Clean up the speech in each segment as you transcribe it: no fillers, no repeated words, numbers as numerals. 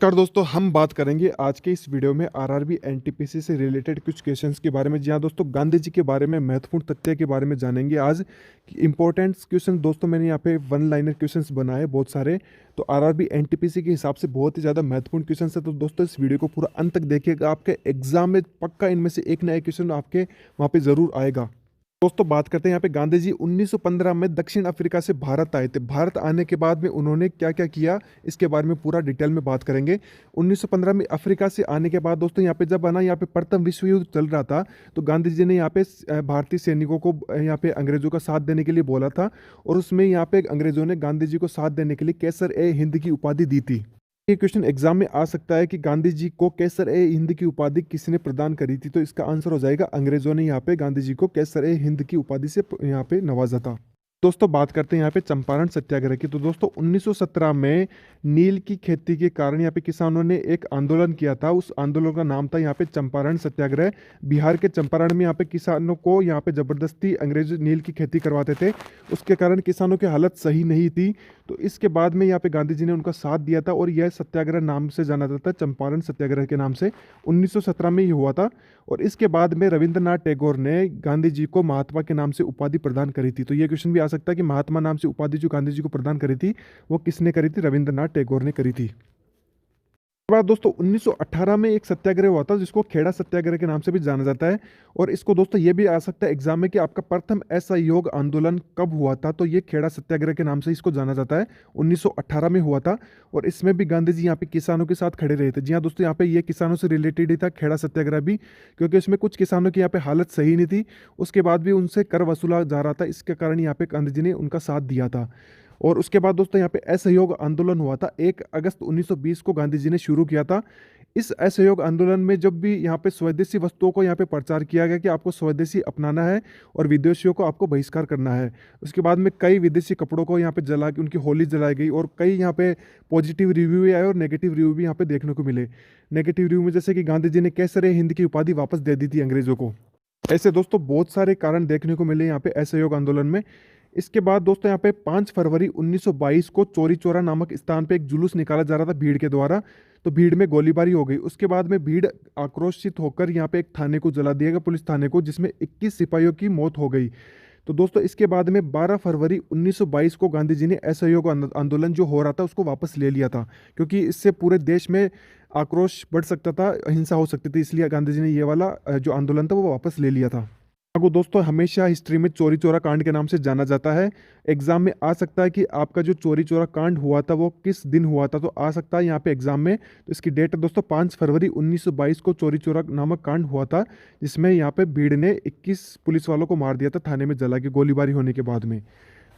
नमस्कार दोस्तों, हम बात करेंगे आज के इस वीडियो में आरआरबी एनटीपीसी से रिलेटेड कुछ क्वेश्चंस के बारे में। जी हाँ दोस्तों, गांधी जी के बारे में महत्वपूर्ण तथ्य के बारे में जानेंगे आज। इंपॉर्टेंट क्वेश्चन दोस्तों मैंने यहाँ पे वन लाइनर क्वेश्चंस बनाए बहुत सारे। तो आरआरबी एनटीपीसी के हिसाब से बहुत ही ज़्यादा महत्वपूर्ण क्वेश्चन है। तो दोस्तों इस वीडियो को पूरा अंत तक देखिएगा, आपके एग्जाम में पक्का इनमें से एक ना एक क्वेश्चन आपके वहाँ पे ज़रूर आएगा। दोस्तों बात करते हैं यहाँ पे गांधी जी 1915 में दक्षिण अफ्रीका से भारत आए थे। भारत आने के बाद में उन्होंने क्या क्या किया, इसके बारे में पूरा डिटेल में बात करेंगे। 1915 में अफ्रीका से आने के बाद दोस्तों यहाँ पे जब आना, यहाँ पे प्रथम विश्व युद्ध चल रहा था, तो गांधी जी ने यहाँ पे भारतीय सैनिकों को यहाँ पे अंग्रेजों का साथ देने के लिए बोला था। और उसमें यहाँ पे अंग्रेजों ने गांधी जी को साथ देने के लिए कैसर ए हिंद की उपाधि दी थी। ये क्वेश्चन एग्जाम में आ सकता है कि गांधी जी को कैसर ए हिंद की उपाधि किसने प्रदान करी थी। तो इसका आंसर हो जाएगा अंग्रेजों ने यहाँ पे गांधी जी को कैसर ए हिंद की उपाधि से यहाँ पे नवाजा था। दोस्तों बात करते हैं यहाँ पे चंपारण सत्याग्रह की। तो दोस्तों 1917 में नील की खेती के कारण यहाँ पे किसानों ने एक आंदोलन किया था। उस आंदोलन का नाम था यहाँ पे चंपारण सत्याग्रह। बिहार के चंपारण में यहाँ पे किसानों को यहाँ पे जबरदस्ती अंग्रेज नील की खेती करवाते थे। उसके कारण किसानों की हालत सही नहीं थी। तो इसके बाद में यहाँ पे गांधी जी ने उनका साथ दिया था और यह सत्याग्रह नाम से जाना जाता है, चंपारण सत्याग्रह के नाम से। 1917 में ही हुआ था। और इसके बाद में रविंद्रनाथ टैगोर ने गांधी जी को महात्मा के नाम से उपाधि प्रदान करी थी। तो ये क्वेश्चन भी आ सकता है कि महात्मा नाम से उपाधि जो गांधी जी को प्रदान करी थी वो किसने करी थी, रविंद्रनाथ टैगोर ने करी थी। उसके बाद दोस्तों 1918 में एक सत्याग्रह हुआ था जिसको खेड़ा सत्याग्रह के नाम से भी जाना जाता है। और इसको दोस्तों ये भी आ सकता है एग्जाम में कि आपका प्रथम असहयोग आंदोलन कब हुआ था। तो ये खेड़ा सत्याग्रह के नाम से इसको जाना जाता है, 1918 में हुआ था। और इसमें भी गांधी जी यहाँ पे किसानों के साथ खड़े रहे थे। जी हाँ दोस्तों, यहाँ पे ये किसानों से रिलेटेड ही था खेड़ा सत्याग्रह भी, क्योंकि इसमें कुछ किसानों की यहाँ पे हालत सही नहीं थी। उसके बाद भी उनसे कर वसूला जा रहा था, इसके कारण यहाँ पे गांधी जी ने उनका साथ दिया था। और उसके बाद दोस्तों यहाँ पे असहयोग आंदोलन हुआ था, 1 अगस्त 1920 को गांधी जी ने शुरू किया था। इस असहयोग आंदोलन में जब भी यहाँ पे स्वदेशी वस्तुओं को यहाँ पे प्रचार किया गया कि आपको स्वदेशी अपनाना है और विदेशियों को आपको बहिष्कार करना है। उसके बाद में कई विदेशी कपड़ों को यहाँ पे जला के उनकी होली जलाई गई और कई यहाँ पे पॉजिटिव रिव्यू भी आए और नेगेटिव रिव्यू भी यहाँ पे देखने को मिले। नेगेटिव रिव्यू में जैसे कि गांधी जी ने कैसर ए हिंद की उपाधि वापस दे दी थी अंग्रेजों को। ऐसे दोस्तों बहुत सारे कारण देखने को मिले यहाँ पे असहयोग आंदोलन में। इसके बाद दोस्तों यहाँ पे 5 फरवरी 1922 को चौरी चौरा नामक स्थान पे एक जुलूस निकाला जा रहा था भीड़ के द्वारा। तो भीड़ में गोलीबारी हो गई। उसके बाद में भीड़ आक्रोशित होकर यहाँ पे एक थाने को जला दिया गया, पुलिस थाने को, जिसमें 21 सिपाहियों की मौत हो गई। तो दोस्तों इसके बाद में 12 फरवरी 1922 को गांधी जी ने असहयोग आंदोलन जो हो रहा था उसको वापस ले लिया था, क्योंकि इससे पूरे देश में आक्रोश बढ़ सकता था, हिंसा हो सकती थी। इसलिए गांधी जी ने ये वाला जो आंदोलन था वो वापस ले लिया था। को दोस्तों हमेशा हिस्ट्री में चोरी चोरा कांड के नाम से जाना जाता है। एग्जाम में आ सकता है कि आपका जो चोरी चोरा कांड हुआ था वो किस दिन हुआ था। तो आ सकता है यहाँ पे एग्जाम में। तो इसकी डेट है दोस्तों 5 फरवरी 1922 को चोरी चोरा नामक कांड हुआ था, जिसमें यहाँ पे भीड़ ने 21 पुलिस वालों को मार दिया था थाने में जला के गोलीबारी होने के बाद में।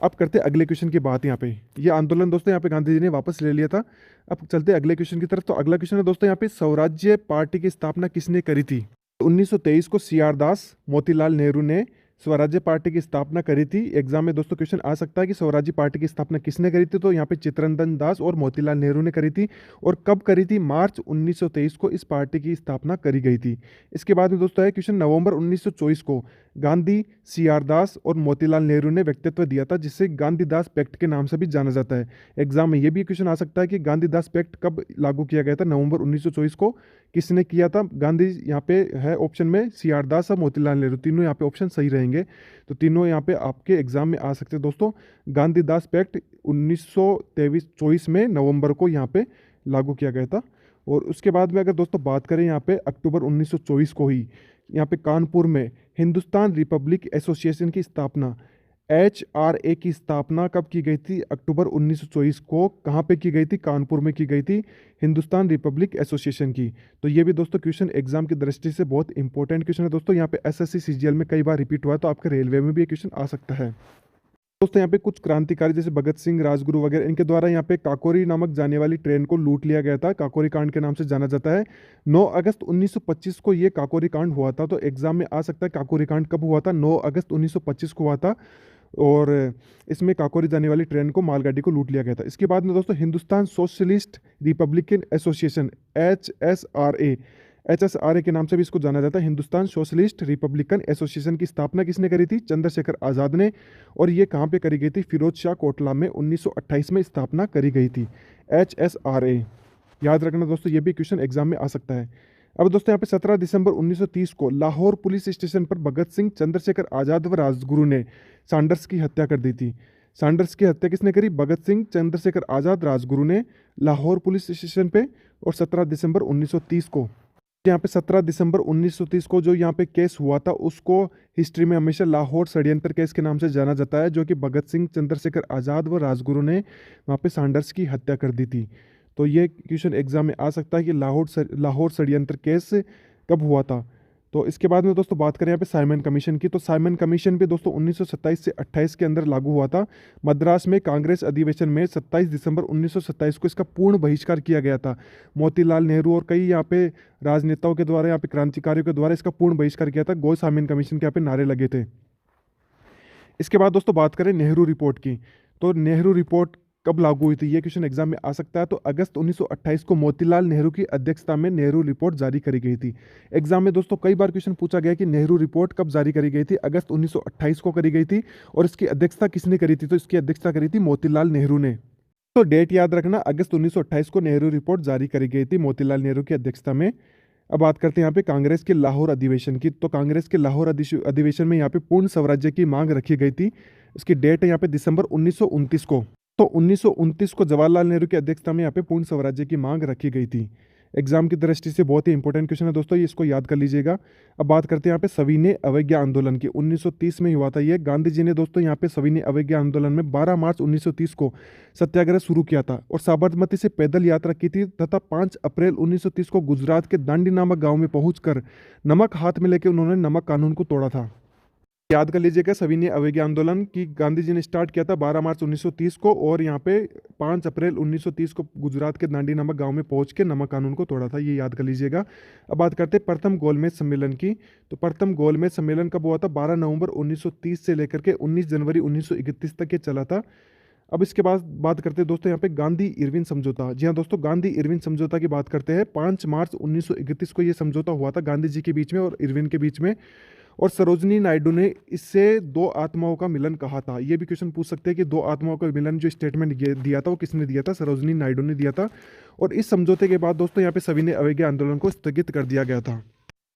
अब करते हैं अगले क्वेश्चन की बात। यहाँ पे ये आंदोलन दोस्तों यहाँ पे गांधी जी ने वापस ले लिया था। अब चलते हैं अगले क्वेश्चन की तरफ। तो अगला क्वेश्चन है दोस्तों यहाँ पे स्वराज्य पार्टी की स्थापना किसने करी थी। 1923 को सीआर दास मोतीलाल नेहरू ने स्वराज्य पार्टी की स्थापना करी थी। एग्जाम में दोस्तों क्वेश्चन आ सकता है कि स्वराज्य पार्टी की स्थापना किसने करी थी। तो यहाँ पे चित्तरंजन दास और मोतीलाल नेहरू ने करी थी। और कब करी थी, मार्च 1923 को इस पार्टी की स्थापना करी गई थी। इसके बाद में दोस्तों है क्वेश्चन नवंबर 1924 को गांधी, सीआर दास और मोतीलाल नेहरू ने व्यक्तित्व दिया था, जिसे गांधीदास पैक्ट के नाम से भी जाना जाता है। एग्जाम में ये भी क्वेश्चन आ सकता है कि गांधीदास पैक्ट कब लागू किया गया था, नवंबर 1924 को किसने किया था। गांधी यहाँ पे है ऑप्शन में सीआर दास और मोतीलाल नेहरू, तीनों यहाँ पे ऑप्शन सही रहेंगे। तो तीनों यहाँ पे आपके एग्जाम में आ सकते हैं दोस्तों। गांधीदास पैक्ट 1923-24 में नवंबर को यहाँ पे लागू किया गया था। और उसके बाद में अगर दोस्तों बात करें यहाँ पे अक्टूबर 1924 को ही यहाँ पे कानपुर में हिंदुस्तान रिपब्लिक एसोसिएशन की स्थापना, HRA की स्थापना कब की गई थी, अक्टूबर 1924 को। कहाँ पे की गई थी, कानपुर में की गई थी, हिंदुस्तान रिपब्लिक एसोसिएशन की। तो ये भी दोस्तों क्वेश्चन एग्जाम की दृष्टि से बहुत इंपॉर्टेंट क्वेश्चन है दोस्तों। यहाँ पे SSC CGL में कई बार रिपीट हुआ है, तो आपके रेलवे में भी ये क्वेश्चन आ सकता है दोस्तों। यहाँ पे कुछ क्रांतिकारी जैसे भगत सिंह, राजगुरु वगैरह, इनके द्वारा यहाँ पे काकोरी नामक जाने वाली ट्रेन को लूट लिया गया था। काकोरी कांड के नाम से जाना जाता है। 9 अगस्त 1925 को ये काकोरी कांड हुआ था। तो एग्जाम में आ सकता है काकोरी कांड कब हुआ था, 9 अगस्त 1925 को हुआ था। और इसमें काकोरी जाने वाली ट्रेन को, मालगाड़ी को लूट लिया गया था। इसके बाद में दोस्तों Hindustan socialist Republican association, HSRA के नाम से भी इसको जाना जाता है। हिंदुस्तान सोशलिस्ट रिपब्लिकन एसोसिएशन की स्थापना किसने करी थी, चंद्रशेखर आज़ाद ने। और ये कहाँ पे करी गई थी, फिरोज शाह कोटला में 1928 में स्थापना करी गई थी HSRA। याद रखना दोस्तों, ये भी क्वेश्चन एग्जाम में आ सकता है। अब दोस्तों यहाँ पे 17 दिसंबर 1930 को लाहौर पुलिस स्टेशन पर भगत सिंह, चंद्रशेखर आजाद व राजगुरु ने सैंडर्स की हत्या कर दी थी। सैंडर्स की हत्या किसने करी? भगत सिंह, चंद्रशेखर आजाद, राजगुरु ने लाहौर पुलिस स्टेशन पे, और 17 दिसंबर 1930 को। यहाँ पे 17 दिसंबर 1930 को जो यहाँ पे केस हुआ था उसको हिस्ट्री में हमेशा लाहौर षड्यंत्र केस के नाम से जाना जाता है, जो कि भगत सिंह, चंद्रशेखर आजाद व राजगुरु ने वहाँ पे सैंडर्स की हत्या कर दी थी। तो ये क्वेश्चन एग्जाम में आ सकता है कि लाहौर षड्यंत्र केस कब हुआ था। तो इसके बाद में दोस्तों बात करें यहाँ पे साइमन कमीशन की, तो साइमन कमीशन भी दोस्तों 1927 से 28 के अंदर लागू हुआ था। मद्रास में कांग्रेस अधिवेशन में 27 दिसंबर 1927 को इसका पूर्ण बहिष्कार किया गया था। मोतीलाल नेहरू और कई यहाँ पे राजनेताओं के द्वारा, यहाँ पे क्रांतिकारियों के द्वारा इसका पूर्ण बहिष्कार किया था। गो साइमन कमीशन के यहाँ पे नारे लगे थे। इसके बाद दोस्तों बात करें नेहरू रिपोर्ट की, तो नेहरू रिपोर्ट कब लागू हुई थी, ये क्वेश्चन एग्जाम में आ सकता है। तो अगस्त 1928 को मोतीलाल नेहरू की अध्यक्षता में नेहरू रिपोर्ट जारी करी गई थी। एग्जाम में दोस्तों कई बार क्वेश्चन पूछा गया कि नेहरू रिपोर्ट कब जारी करी गई थी। अगस्त 1928 को करी गई थी, और इसकी अध्यक्षता किसने करी थी? तो इसकी अध्यक्षता करी थी मोतीलाल नेहरू ने। तो डेट याद रखना, अगस्त 1928 को नेहरू रिपोर्ट जारी करी गई थी मोतीलाल नेहरू की अध्यक्षता में। अब बात करते हैं यहाँ पे कांग्रेस के लाहौर अधिवेशन की, तो कांग्रेस के लाहौर अधिवेशन में यहाँ पे पूर्ण स्वराज्य की मांग रखी गई थी। इसकी डेट है यहाँ पे दिसंबर 1929 को। तो 1929 को जवाहरलाल नेहरू की अध्यक्षता में यहाँ पे पूर्ण स्वराज्य की मांग रखी गई थी। एग्जाम की दृष्टि से बहुत ही इंपॉर्टेंट क्वेश्चन है दोस्तों, ये इसको याद कर लीजिएगा। अब बात करते हैं यहाँ पे सविनय अवज्ञा आंदोलन की, 1930 में हुआ था ये। गांधी जी ने दोस्तों यहाँ पे सविनय अवज्ञा आंदोलन में 12 मार्च 1930 को सत्याग्रह शुरू किया था, और साबरमती से पैदल यात्रा की थी, तथा 5 अप्रैल 1930 को गुजरात के दांडी नामक गाँव में पहुँच नमक हाथ में लेकर उन्होंने नमक कानून को तोड़ा था। याद कर लीजिएगा, सविनय अवज्ञा आंदोलन की गांधी जी ने स्टार्ट किया था 12 मार्च 1930 को, और यहाँ पे 5 अप्रैल 1930 को गुजरात के दांडी नामक गांव में पहुंच के नमक कानून को तोड़ा था, ये याद कर लीजिएगा। अब बात करते हैं प्रथम गोलमेज सम्मेलन की, तो प्रथम गोलमेज सम्मेलन कब हुआ था? 12 नवंबर 1930 से लेकर के 19 जनवरी 1931 तक ये चला था। अब इसके बाद बात करते हैं दोस्तों यहाँ पे गांधी इरविन समझौता। जी हाँ दोस्तों, गांधी इरविन समझौता की बात करते हैं। 5 मार्च 1931 को ये समझौता हुआ था गांधी जी के बीच में और इरविन के बीच में, और सरोजनी नायडू ने इससे दो आत्माओं का मिलन कहा था। ये भी क्वेश्चन पूछ सकते हैं कि दो आत्माओं का मिलन जो स्टेटमेंट दिया था वो किसने दिया था? सरोजनी नायडू ने दिया था। और इस समझौते के बाद दोस्तों यहाँ पे सविनय अवज्ञा आंदोलन को स्थगित कर दिया गया था।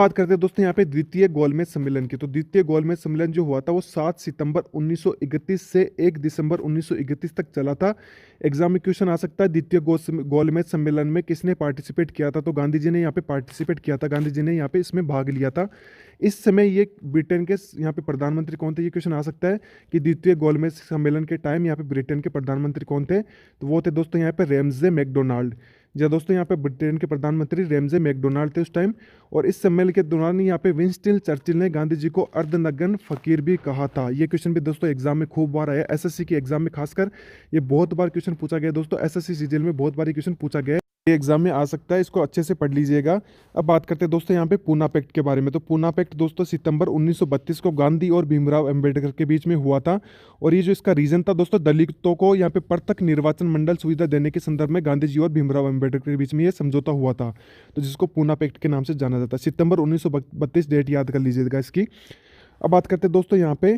बात करते हैं दोस्तों यहाँ पे द्वितीय गोलमेज सम्मेलन की, तो द्वितीय गोलमेज सम्मेलन जो हुआ था वो 7 सितंबर 1931 से 1 दिसंबर 1931 तक चला था। एग्जाम में क्वेश्चन आ सकता है द्वितीय गोलमेज सम्मेलन में किसने पार्टिसिपेट किया था? तो गांधी जी ने यहाँ पे पार्टिसिपेट किया था, गांधी जी ने यहाँ पे इसमें भाग लिया था। इस समय ये ब्रिटेन के यहाँ पे प्रधानमंत्री कौन थे? ये क्वेश्चन आ सकता है कि द्वितीय गोलमेज सम्मेलन के टाइम यहाँ पे ब्रिटेन के प्रधानमंत्री कौन थे? तो वो थे दोस्तों यहाँ पे रेम्जे मैकडोनाल्ड। जी दोस्तों, यहाँ पे ब्रिटेन के प्रधानमंत्री रेम्जे मैकडोनाल्ड थे उस टाइम। और इस सम्मेलन के दौरान यहाँ पे विंस्टन चर्चिल ने गांधी जी को अर्धनग्न फकीर भी कहा था। ये क्वेश्चन भी दोस्तों एग्जाम में खूब बार आया, एसएससी की एग्जाम में खासकर ये बहुत बार क्वेश्चन पूछा गया दोस्तों। एसएससी सीजीएल में बहुत बार क्वेश्चन पूछा गया, ये एग्जाम में आ सकता है, इसको अच्छे से पढ़ लीजिएगा। अब बात करते हैं दोस्तों यहाँ पे पूना पैक्ट के बारे में, तो पूना पैक्ट दोस्तों सितंबर 1932 को गांधी और भीमराव अंबेडकर के बीच में हुआ था। और ये जो इसका रीजन था दोस्तों, दलितों को यहाँ पे पृथक निर्वाचन मंडल सुविधा देने के संदर्भ में गांधी जी और भीमराव अंबेडकर के बीच में ये समझौता हुआ था, तो जिसको पूना पैक्ट के नाम से जाना जाता है। सितंबर 1932 डेट याद कर लीजिएगा इसकी। अब बात करते हैं दोस्तों यहाँ पे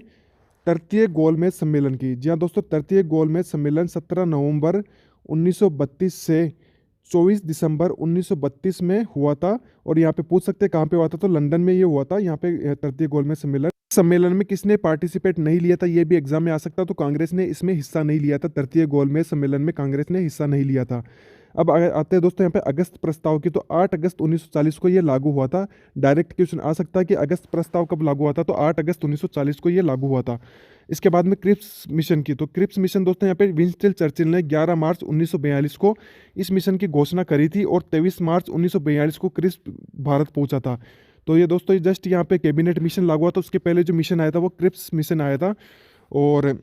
तृतीय गोलमेज सम्मेलन की। जी हाँ दोस्तों, तृतीय गोलमेज सम्मेलन 17 नवंबर 1932 से 24 दिसंबर 1932 में हुआ था। और यहाँ पे पूछ सकते हैं कहाँ पे हुआ था, तो लंदन में ये हुआ था। यहाँ पे तृतीय गोलमेज सम्मेलन में किसने पार्टिसिपेट नहीं लिया था, ये भी एग्जाम में आ सकता, तो कांग्रेस ने इसमें हिस्सा नहीं लिया था। तृतीय गोलमेज सम्मेलन में कांग्रेस ने हिस्सा नहीं लिया था। अब आते हैं दोस्तों यहाँ पे अगस्त प्रस्ताव की, तो 8 अगस्त 1940 को ये लागू हुआ था। डायरेक्ट क्वेश्चन आ सकता है कि अगस्त प्रस्ताव कब लागू हुआ था, तो 8 अगस्त 1940 को ये लागू हुआ था। इसके बाद में क्रिप्स मिशन की, तो क्रिप्स मिशन दोस्तों यहाँ पे विंस्टन चर्चिल ने 11 मार्च 1942 को इस मिशन की घोषणा करी थी, और 23 मार्च 1942 को क्रिप्स भारत पहुंचा था। तो ये दोस्तों जस्ट यहाँ पे कैबिनेट मिशन लागू हुआ था, उसके पहले जो मिशन आया था वो क्रिप्स मिशन आया था। और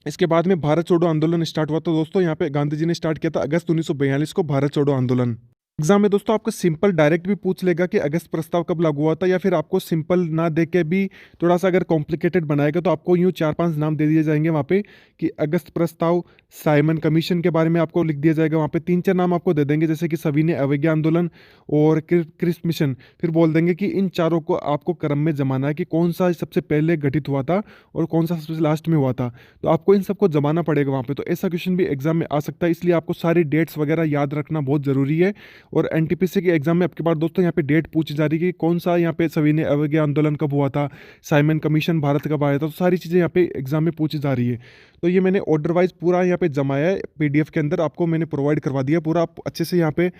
इसके बाद में भारत छोड़ो आंदोलन स्टार्ट हुआ। तो दोस्तों यहाँ पे गांधी जी ने स्टार्ट किया था अगस्त 1942 को भारत छोड़ो आंदोलन। एग्जाम में दोस्तों आपको सिंपल डायरेक्ट भी पूछ लेगा कि अगस्त प्रस्ताव कब लागू हुआ था, या फिर आपको सिंपल ना दे के भी थोड़ा सा अगर कॉम्प्लिकेटेड बनाएगा तो आपको यूँ 4-5 नाम दे दिए जाएंगे वहाँ पे कि अगस्त प्रस्ताव, साइमन कमीशन के बारे में आपको लिख दिया जाएगा। वहाँ पे 3-4 नाम आपको दे देंगे, जैसे कि सविनय अवज्ञा आंदोलन और क्रिस्ट मिशन। फिर बोल देंगे कि इन चारों को आपको क्रम में जमाना है कि कौन सा सबसे पहले गठित हुआ था और कौन सा सबसे लास्ट में हुआ था। तो आपको इन सबको जमाना पड़ेगा वहाँ पे। तो ऐसा क्वेश्चन भी एग्जाम में आ सकता है, इसलिए आपको सारी डेट्स वगैरह याद रखना बहुत ज़रूरी है। और एनटीपीसी के एग्जाम में आपके पास दोस्तों यहाँ पे डेट पूछी जा रही है कि कौन सा यहाँ पे सविनय अवज्ञा आंदोलन कब हुआ था, साइमन कमीशन भारत कब आया था। तो सारी चीज़ें यहाँ पे एग्जाम में पूछी जा रही है। तो ये मैंने ऑर्डर वाइज पूरा यहाँ पे जमाया है, पीडीएफ के अंदर आपको मैंने प्रोवाइड करवा दिया पूरा। आप अच्छे से यहाँ पे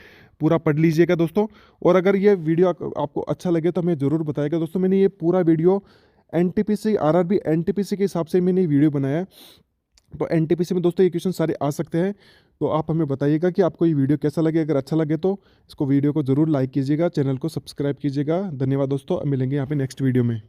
पूरा पढ़ लीजिएगा दोस्तों। और अगर ये वीडियो आपको अच्छा लगे तो हमें ज़रूर बताइएगा दोस्तों। मैंने ये पूरा वीडियो एनटीपीसी आरआरबी एनटीपीसी के हिसाब से मैंने ये वीडियो बनाया है। तो एनटीपीसी में दोस्तों ये क्वेश्चन सारे आ सकते हैं। तो आप हमें बताइएगा कि आपको ये वीडियो कैसा लगे। अगर अच्छा लगे तो इसको वीडियो को ज़रूर लाइक कीजिएगा, चैनल को सब्सक्राइब कीजिएगा। धन्यवाद दोस्तों, अब मिलेंगे यहाँ पे नेक्स्ट वीडियो में।